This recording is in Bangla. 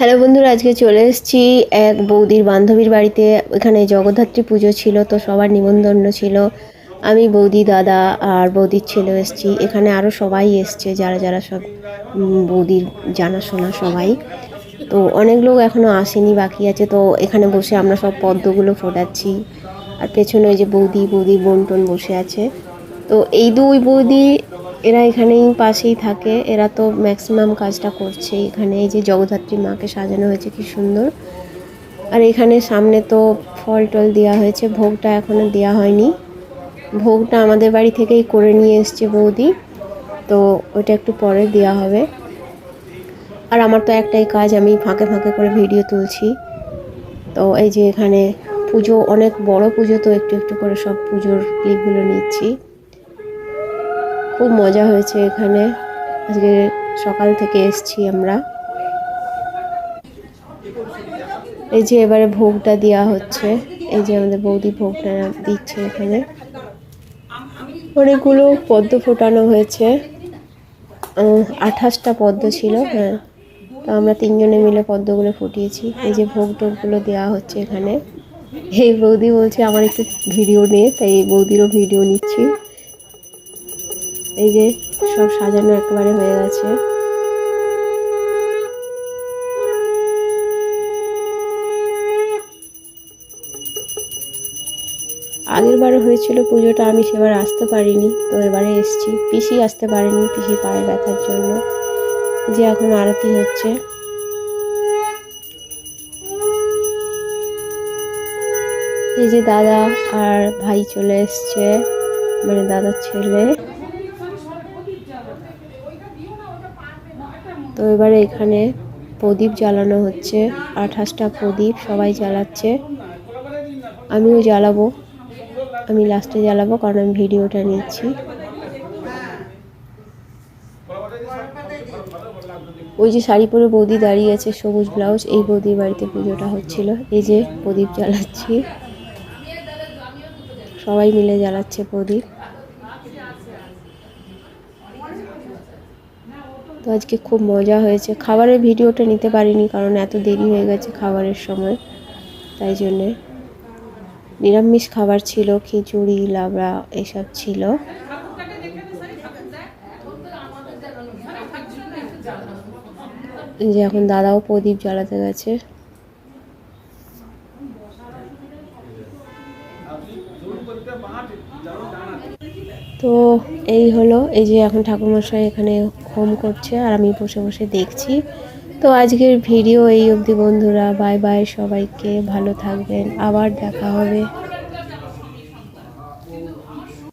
হ্যালো বন্ধুরা, আজকে চলে এসেছি এক বৌদির বান্ধবীর বাড়িতে। এখানে জগদ্ধাত্রী পুজো ছিল, তো সবার নিমন্ত্রণ ছিল। আমি, বৌদি, দাদা আর বৌদির ছেলে এসেছি। এখানে আরও সবাই এসছে, যারা যারা সব বৌদির জানাশোনা সবাই। তো অনেক লোক এখনও আসেনি, বাকি আছে। তো এখানে বসে আমরা সব পদ্মগুলো ফোটাচ্ছি। আর পেছনে ওই যে বৌদির বোন টোন বসে আছে। তো এই দুই বৌদি এরা এখানেই পাশেই থাকে। এরা তো ম্যাক্সিমাম কাজটা করছে এখানে। এই যে জগদ্ধাত্রী মাকে সাজানো হয়েছে কি সুন্দর। আর এখানে সামনে তো ফল টল দেওয়া হয়েছে, ভোগটা এখনও দেওয়া হয়নি। ভোগটা আমাদের বাড়ি থেকেই করে নিয়ে এসছে বৌদি, তো ওটা একটু পরে দেওয়া হবে। আর আমার তো একটাই কাজ, আমি ফাঁকে ফাঁকে করে ভিডিও তুলছি। তো এই যে এখানে পুজো, অনেক বড় পুজো, তো একটু একটু করে সব পুজোর ক্লিপগুলো নিচ্ছি। খুব মজা হয়েছে এখানে। আজকে সকাল থেকে এসছি আমরা। এই যে এবারে ভোগটা দেওয়া হচ্ছে। এই যে আমাদের বৌদি ভোগটা দিচ্ছে এখানে। অনেকগুলো পদ্ম ফোটানো হয়েছে, 28টা পদ্ম ছিল। হ্যাঁ, তো আমরা তিনজনে মিলে পদ্মগুলো ফুটিয়েছি। এই যে ভোগ টোগগুলো দেওয়া হচ্ছে এখানে। এই বৌদি বলছে আমার একটু ভিডিও নিয়ে, তাই এই বৌদিরও ভিডিও নিচ্ছি। এই যে সব সাজানো একেবারে হয়ে গেছে। আগের বারে হয়েছিল পুজোটা, আমি সেবার আসতে পারিনি, তো এবারে এসছি। পিসি আসতে পারেনি, পিসি পায়ে ব্যথার জন্য। যে এখন আরতি হচ্ছে। এই যে দাদা আর ভাই চলে এসছে, মানে দাদার ছেলে। তো এবারে এখানে প্রদীপ জ্বালানো হচ্ছে, 28টা প্রদীপ সবাই জ্বালাচ্ছে। আমিও জ্বালাবো, আমি লাস্টে জ্বালাবো, কারণ আমি ভিডিওটা নিচ্ছি। ওই যে শাড়ি পরে বৌদি দাঁড়িয়ে আছে, সবুজ ব্লাউজ, এই বৌদির বাড়িতে পুজোটা হচ্ছিল। এই যে প্রদীপ জ্বালাচ্ছি, সবাই মিলে জ্বালাচ্ছে প্রদীপ। তো আজকে খুব মজা হয়েছে। খাবারের ভিডিওটা নিতে পারিনি, কারণ এত দেরি হয়ে গেছে খাবারের সময়, তাই জন্যে। নিরামিষ খাবার ছিল, খিচুড়ি, লাবড়া এসব ছিল। যে এখন দাদাও প্রদীপ জ্বালাতে গেছে। তো এই হলো, এই যে এখন ঠাকুরমশাই এখানে হোম করছে, আর আমি বসে বসে দেখছি। তো আজকের ভিডিও এই অবধি বন্ধুরা। বাই বাই সবাইকে, ভালো থাকবেন, আবার দেখা হবে।